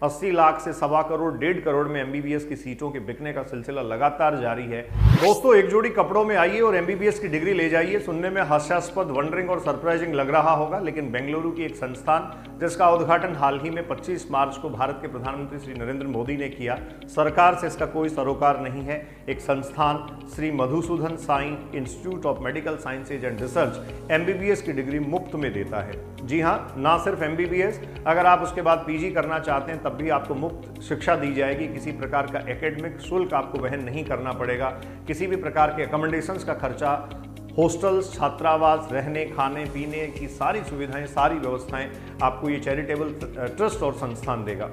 80 लाख से सवा करोड़ 1.5 करोड़ में एमबीबीएस की सीटों के बिकने का सिलसिला लगातार जारी है। दोस्तों, एक जोड़ी कपड़ों में आइए और एमबीबीएस की डिग्री ले जाइए। सुनने में हास्यास्पद, वंडरिंग और सरप्राइजिंग लग रहा होगा, लेकिन बेंगलुरु की एक संस्थान जिसका उद्घाटन हाल ही में 25 मार्च को भारत के प्रधानमंत्री श्री नरेंद्र मोदी ने किया, सरकार से इसका कोई सरोकार नहीं है। एक संस्थान Shri Madhusudan Sai institute of medical sciences and research MBBS की डिग्री मुफ्त में देता है। जी हाँ, ना सिर्फ एमबीबीएस, अगर आप उसके बाद पीजी करना चाहते हैं तब भी आपको मुफ्त शिक्षा दी जाएगी। किसी प्रकार का एकेडमिक शुल्क आपको वहन नहीं करना पड़ेगा। किसी भी प्रकार के अकोमोडेशंस का खर्चा, हॉस्टल्स, छात्रावास, रहने खाने पीने की सारी सुविधाएं, सारी व्यवस्थाएं आपको ये चैरिटेबल ट्रस्ट और संस्थान देगा।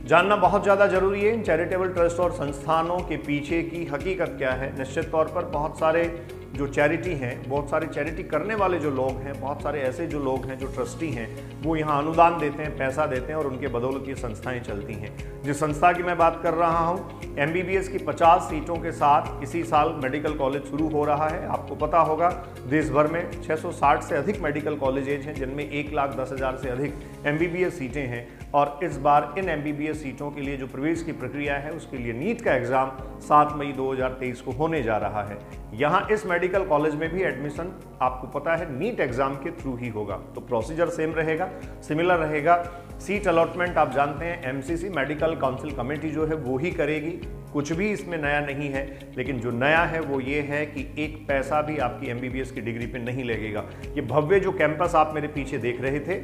जानना बहुत ज़्यादा जरूरी है इन चैरिटेबल ट्रस्ट और संस्थानों के पीछे की हकीकत क्या है। निश्चित तौर पर बहुत सारे जो चैरिटी हैं, बहुत सारे चैरिटी करने वाले जो लोग हैं, बहुत सारे ऐसे जो लोग हैं जो ट्रस्टी हैं, वो यहाँ अनुदान देते हैं, पैसा देते हैं और उनके बदौलत ये संस्थाएं चलती हैं। जिस संस्था की मैं बात कर रहा हूँ, एमबीबीएस की 50 सीटों के साथ इसी साल मेडिकल कॉलेज शुरू हो रहा है। आपको पता होगा देश भर में 660 से अधिक मेडिकल कॉलेजेज हैं, जिनमें 1,10,000 से अधिक एमबीबीएस सीटें हैं। और इस बार इन एमबीबीएस सीटों के लिए जो प्रवेश की प्रक्रिया है, उसके लिए नीट का एग्जाम 7 मई 2023 को होने जा रहा है। यहाँ इस मेडिकल कॉलेज में भी एडमिशन आपको पता है नीट एग्जाम के थ्रू ही होगा, तो प्रोसीजर सेम रहेगा, सिमिलर रहेगा। सीट अलॉटमेंट आप जानते हैं एमसीसी मेडिकल काउंसिल कमेटी जो है वो ही करेगी। कुछ भी इसमें नया नहीं है, लेकिन जो नया है वो ये है कि एक पैसा भी आपकी एमबीबीएस की डिग्री पे नहीं लगेगा। ये भव्य जो कैंपस आप मेरे पीछे देख रहे थे,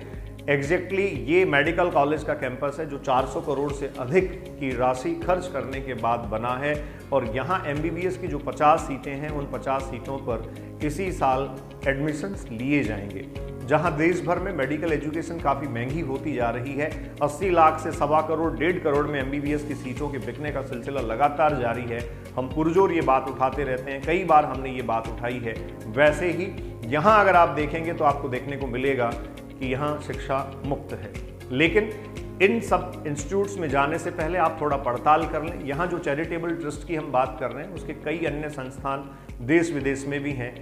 एग्जैक्टली ये मेडिकल कॉलेज का कैंपस है जो 400 करोड़ से अधिक की राशि खर्च करने के बाद बना है। और यहाँ एमबीबीएस की जो 50 सीटें हैं, उन 50 सीटों पर इसी साल एडमिशन्स लिए जाएंगे। जहाँ देश भर में मेडिकल एजुकेशन काफ़ी महंगी होती जा रही है, 80 लाख से सवा करोड़ 1.5 करोड़ में एमबीबीएस की सीटों के बिकने का सिलसिला लगातार जारी है। हम पुरजोर ये बात उठाते रहते हैं, कई बार हमने ये बात उठाई है। वैसे ही यहाँ अगर आप देखेंगे तो आपको देखने को मिलेगा कि यहाँ शिक्षा मुफ्त है। लेकिन इन सब इंस्टीट्यूट्स में जाने से पहले आप थोड़ा पड़ताल कर लें। यहाँ जो चैरिटेबल ट्रस्ट की हम बात कर रहे हैं, उसके कई अन्य संस्थान देश विदेश में भी हैं।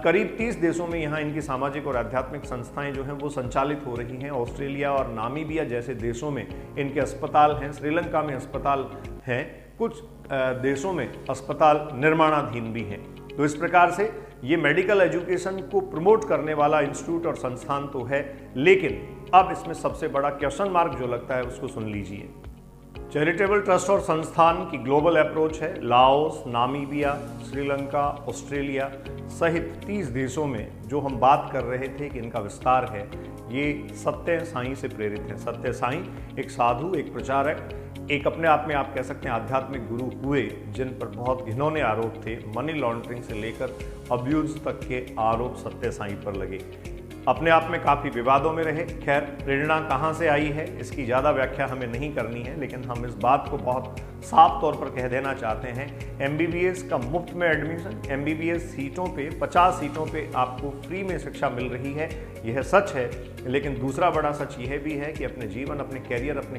करीब 30 देशों में यहाँ इनकी सामाजिक और आध्यात्मिक संस्थाएं जो हैं वो संचालित हो रही हैं। ऑस्ट्रेलिया और नामीबिया जैसे देशों में इनके अस्पताल हैं, श्रीलंका में अस्पताल हैं, कुछ देशों में अस्पताल निर्माणाधीन भी हैं। तो इस प्रकार से ये मेडिकल एजुकेशन को प्रमोट करने वाला इंस्टीट्यूट और संस्थान तो है, लेकिन अब इसमें सबसे बड़ा क्वेश्चन मार्क जो लगता है उसको सुन लीजिए। चैरिटेबल ट्रस्ट और संस्थान की ग्लोबल अप्रोच है। लाओस, नामीबिया, श्रीलंका, ऑस्ट्रेलिया सहित 30 देशों में जो हम बात कर रहे थे कि इनका विस्तार है, ये सत्य साई से प्रेरित है। सत्य साई एक साधु, एक प्रचारक, एक अपने आप में आप कह सकते हैं आध्यात्मिक गुरु हुए, जिन पर बहुत घिनौने आरोप थे। मनी लॉन्ड्रिंग से लेकर अब्यूज तक के आरोप सत्य साई पर लगे। अपने आप में काफ़ी विवादों में रहे। खैर, प्रेरणा कहाँ से आई है इसकी ज़्यादा व्याख्या हमें नहीं करनी है, लेकिन हम इस बात को बहुत साफ तौर पर कह देना चाहते हैं, एमबीबीएस का मुफ्त में एडमिशन, एमबीबीएस सीटों पे 50 सीटों पे आपको फ्री में शिक्षा मिल रही है, यह सच है। लेकिन दूसरा बड़ा सच यह भी है कि अपने जीवन, अपने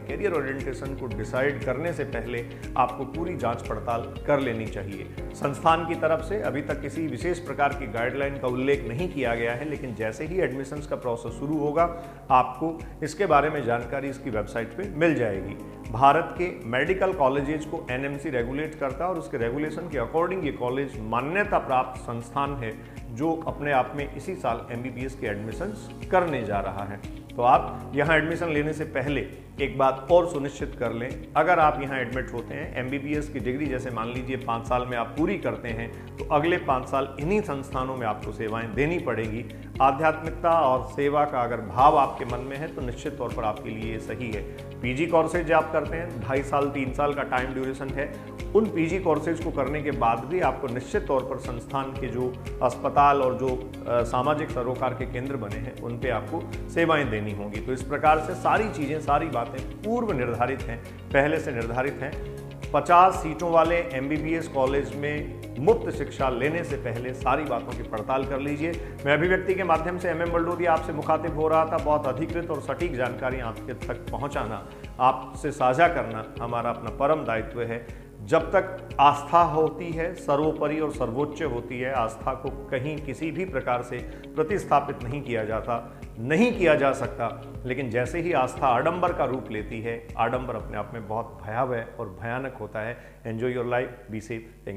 कैरियर ओरिएंटेशन को डिसाइड करने से पहले आपको पूरी जांच पड़ताल कर लेनी चाहिए। संस्थान की तरफ से अभी तक किसी विशेष प्रकार की गाइडलाइन का उल्लेख नहीं किया गया है, लेकिन जैसे ही एडमिशन्स का प्रोसेस शुरू होगा आपको इसके बारे में जानकारी इसकी वेबसाइट पे मिल जाएगी। भारत के मेडिकल कॉलेजेज को एनएमसी रेगुलेट करता है और उसके रेगुलेशन के अकॉर्डिंग ये कॉलेज मान्यता प्राप्त संस्थान है जो अपने आप में इसी साल एमबीबीएस के एडमिशन्स करने जा रहा है। तो आप यहाँ एडमिशन लेने से पहले एक बात और सुनिश्चित कर लें, अगर आप यहाँ एडमिट होते हैं, एमबीबीएस की डिग्री जैसे मान लीजिए 5 साल में आप पूरी करते हैं, तो अगले 5 साल इन्हीं संस्थानों में आपको सेवाएं देनी पड़ेगी। आध्यात्मिकता और सेवा का अगर भाव आपके मन में है तो निश्चित तौर पर आपके लिए ये सही है। पीजी कोर्सेज आप करते हैं, 2.5 साल 3 साल का टाइम ड्यूरेशन है। उन पीजी कोर्सेज को करने के बाद भी आपको निश्चित तौर पर संस्थान के जो अस्पताल और जो सामाजिक सरोकार के केंद्र बने हैं उन पे आपको सेवाएं देनी होंगी। तो इस प्रकार से सारी चीज़ें, सारी बातें पूर्व निर्धारित हैं, पहले से निर्धारित हैं। 50 सीटों वाले एमबीबीएस कॉलेज में मुफ्त शिक्षा लेने से पहले सारी बातों की पड़ताल कर लीजिए। मैं अभिव्यक्ति के माध्यम से MM बलडोदिया आपसे मुखातिब हो रहा था। बहुत अधिकृत और सटीक जानकारी आपके तक पहुंचाना, आपसे साझा करना हमारा अपना परम दायित्व है। जब तक आस्था होती है, सर्वोपरि और सर्वोच्च होती है, आस्था को कहीं किसी भी प्रकार से प्रतिस्थापित नहीं किया जाता। नहीं किया जा सकता। लेकिन जैसे ही आस्था आडंबर का रूप लेती है, आडंबर अपने आप में बहुत भयावह और भयानक होता है। Enjoy your life, be safe, thank you.